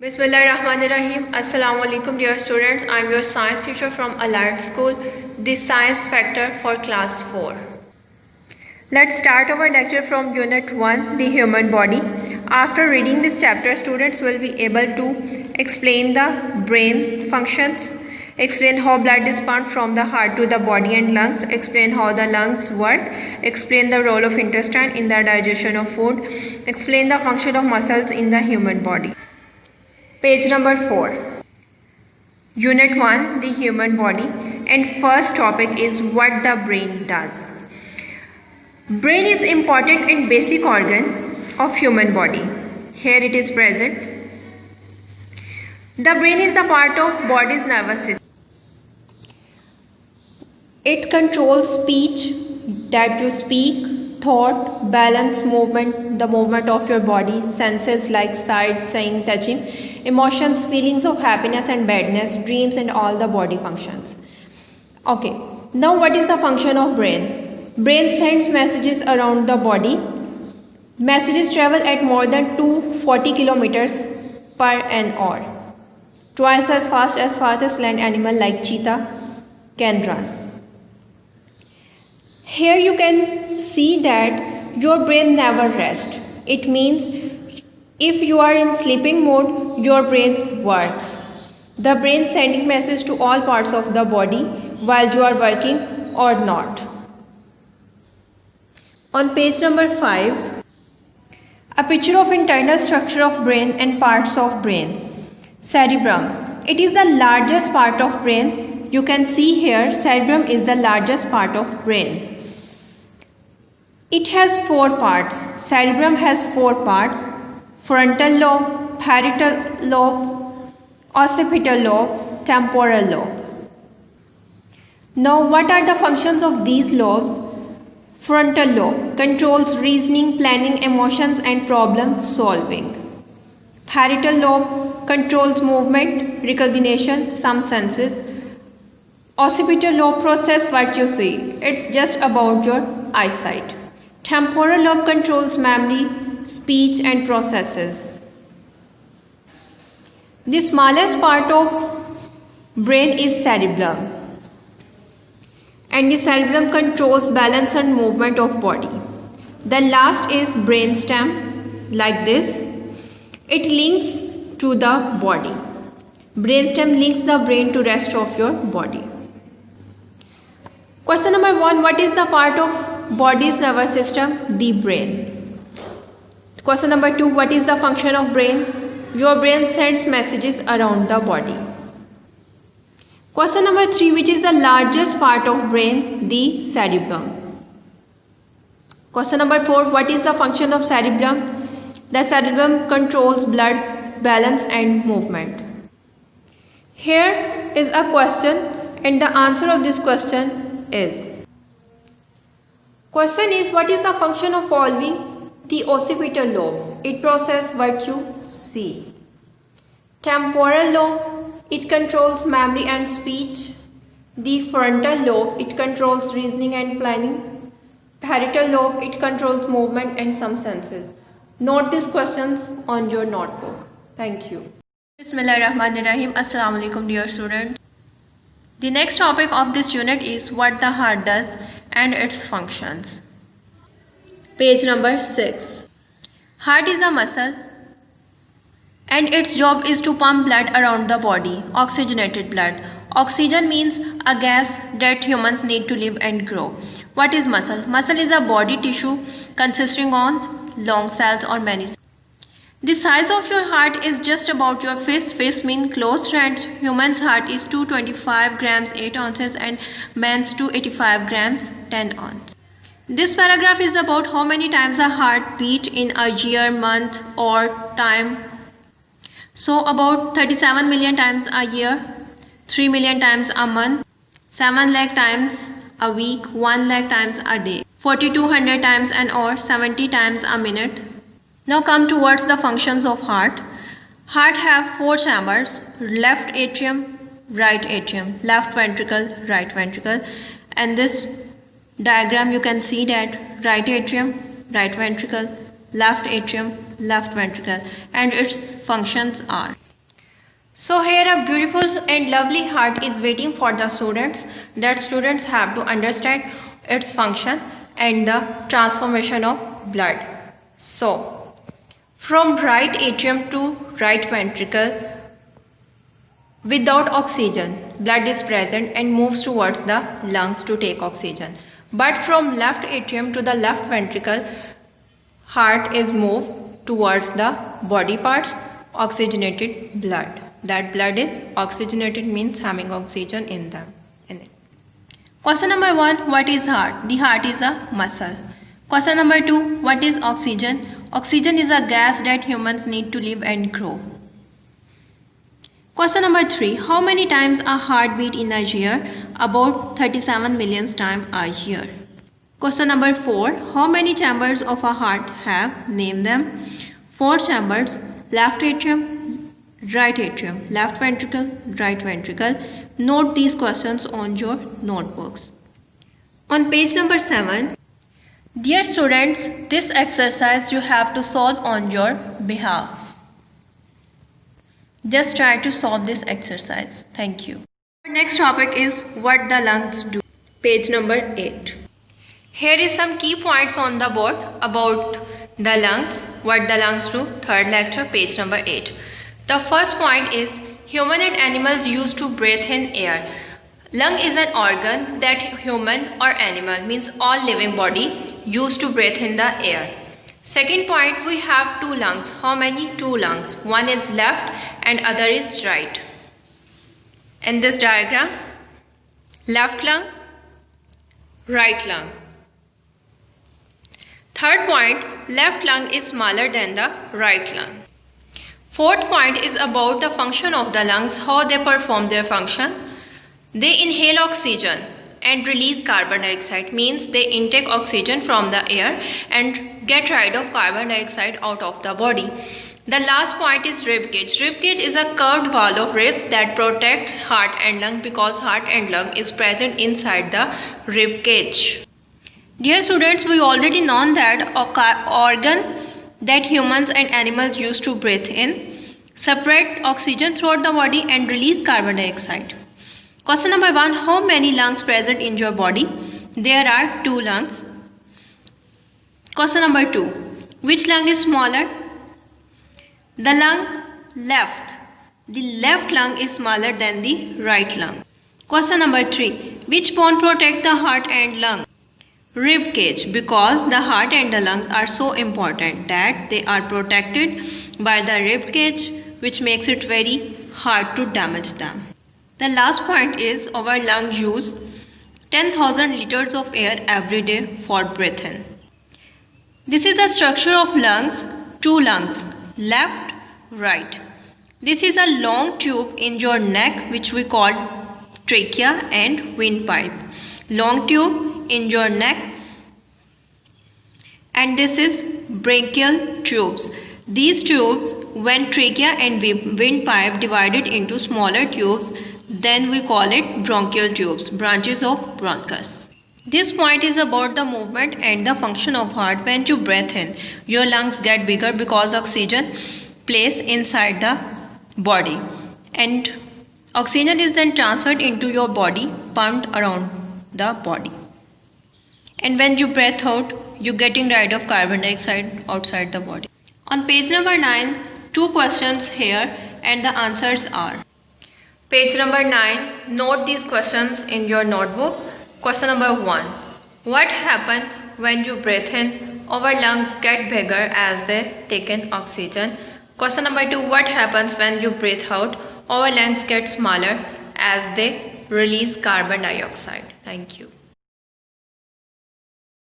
Bismillahirrahmanirrahim. Assalamu alaikum dear students. I am your science teacher from Allied School, the science factor for class 4. Let's start our lecture from unit 1, the human body. After reading this chapter, students will be able to explain the brain functions, explain how blood is pumped from the heart to the body and lungs, explain how the lungs work, explain the role of intestine in the digestion of food, explain the function of muscles in the human body. Page number 4. Unit 1, the human body, and first topic is what the brain does. Brain is important and basic organ of human body. Here it is present. The brain is the part of body's nervous system. It controls speech, that you speak, thought, balance, movement, the movement of your body, senses like sight, seeing, touching, emotions, feelings of happiness and badness, dreams, and all the body functions. Okay, now what is the function of brain? Brain sends messages around the body. Messages travel at more than 240 kilometers per an hour, twice as fast as land animal like cheetah can run. Here you can see that your brain never rests. It means if you are in sleeping mode, your brain works. The brain sending message to all parts of the body while you are working or not. On page number 5, a picture of internal structure of brain and parts of brain. Cerebrum. It is the largest part of brain. You can see here, cerebrum is the largest part of brain. It has 4 parts. Cerebrum has 4 parts. Frontal lobe, parietal lobe, occipital lobe, temporal lobe. Now what are the functions of these lobes? Frontal lobe controls reasoning, planning, emotions and problem solving. Parietal lobe controls movement, recognition, some senses. Occipital lobe processes what you see. It's just about your eyesight. Temporal lobe controls memory, speech and processes. The smallest part of brain is cerebellum, and the cerebellum controls balance and movement of body. The last is brainstem, like this. It links to the body. Brainstem links the brain to rest of your body. Question number 1, what is the part of body's nervous system? The brain. Question number 2, what is the function of brain? Your brain sends messages around the body. Question number 3, which is the largest part of brain? The cerebellum. Question number 4, what is the function of cerebellum? The cerebellum controls blood, balance and movement. Here is a question and the answer of this question is. Question is, what is the function of following? The occipital lobe, it processes what you see. Temporal lobe, it controls memory and speech. The frontal lobe, it controls reasoning and planning. Parietal lobe, it controls movement and some senses. Note these questions on your notebook. Thank you. Bismillahirrahmanirrahim. Assalamu alaikum dear students. The next topic of this unit is what the heart does and its functions. Page number 6. Heart is a muscle and its job is to pump blood around the body, oxygenated blood. Oxygen means a gas that humans need to live and grow. What is muscle? Muscle is a body tissue consisting of long cells or many cells. The size of your heart is just about your fist. Fist means close friends. Human's heart is 225 grams 8 ounces and man's 285 grams 10 ounces. This paragraph is about how many times a heart beat in a year, month or time. So about 37 million times a year, 3 million times a month, 7 lakh times a week, 1 lakh times a day, 4200 times an hour, 70 times a minute. Now come towards the functions of heart. Heart have 4 chambers, left atrium, right atrium, left ventricle, right ventricle, and this diagram you can see that right atrium, right ventricle, left atrium, left ventricle, and its functions are So here a beautiful and lovely heart is waiting for the students, that students have to understand its function and the transformation of blood. So from right atrium to right ventricle, without oxygen, blood is present and moves towards the lungs to take oxygen. But from left atrium to the left ventricle, heart is moved towards the body parts, oxygenated blood. That blood is oxygenated, means having oxygen in it. Question number 1, what is heart? The heart is a muscle. Question number 2, what is oxygen? Oxygen is a gas that humans need to live and grow. Question number 3, how many times a heart beat in a year? About 37 million times a year. Question number 4, how many chambers of a heart have? Name them. 4 chambers, left atrium, right atrium, left ventricle, right ventricle. Note these questions on your notebooks. On page number 7, dear students, this exercise you have to solve on your behalf. Just try to solve this exercise. Thank you. Our next topic is what the lungs do. Page number 8. Here is some key points on the board about the lungs, what the lungs do. Third lecture, page number 8. The first point is human and animals used to breathe in air. Lung is an organ that human or animal, means all living body, used to breathe in the air. Second point, we have 2 lungs. How many? 2 lungs. One is left and other is right. In this diagram, left lung, right lung. Third point, left lung is smaller than the right lung. Fourth point is about the function of the lungs, how they perform their function. They inhale oxygen and release carbon dioxide, means they intake oxygen from the air and get rid of carbon dioxide out of the body. The last point is rib cage. Rib cage is a curved wall of ribs that protects heart and lung, because heart and lung is present inside the rib cage. Dear students, we already know that organ that humans and animals used to breathe in, separate oxygen throughout the body and release carbon dioxide. Question number 1, how many lungs present in your body? There are 2 lungs. Question number 2, which lung is smaller? The lung left. The left lung is smaller than the right lung. Question number 3, which bone protect the heart and lung? Rib cage, because the heart and the lungs are so important that they are protected by the rib cage, which makes it very hard to damage them. The last point is our lungs use 10,000 liters of air every day for breathing. This is the structure of lungs. 2 lungs, left, right. This is a long tube in your neck which we call trachea and windpipe. Long tube in your neck, and this is bronchial tubes. These tubes, when trachea and windpipe divided into smaller tubes, then we call it bronchial tubes, branches of bronchus. This point is about the movement and the function of heart. When you breathe in, your lungs get bigger because oxygen plays inside the body, and oxygen is then transferred into your body, pumped around the body. And when you breathe out, you're getting rid of carbon dioxide outside the body. On page number 9, 2 questions here and the answers are. Page number 9, note these questions in your notebook. Question number 1, what happens when you breathe in? Our lungs get bigger as they take in oxygen. Question number 2, what happens when you breathe out? Our lungs get smaller as they release carbon dioxide. Thank you.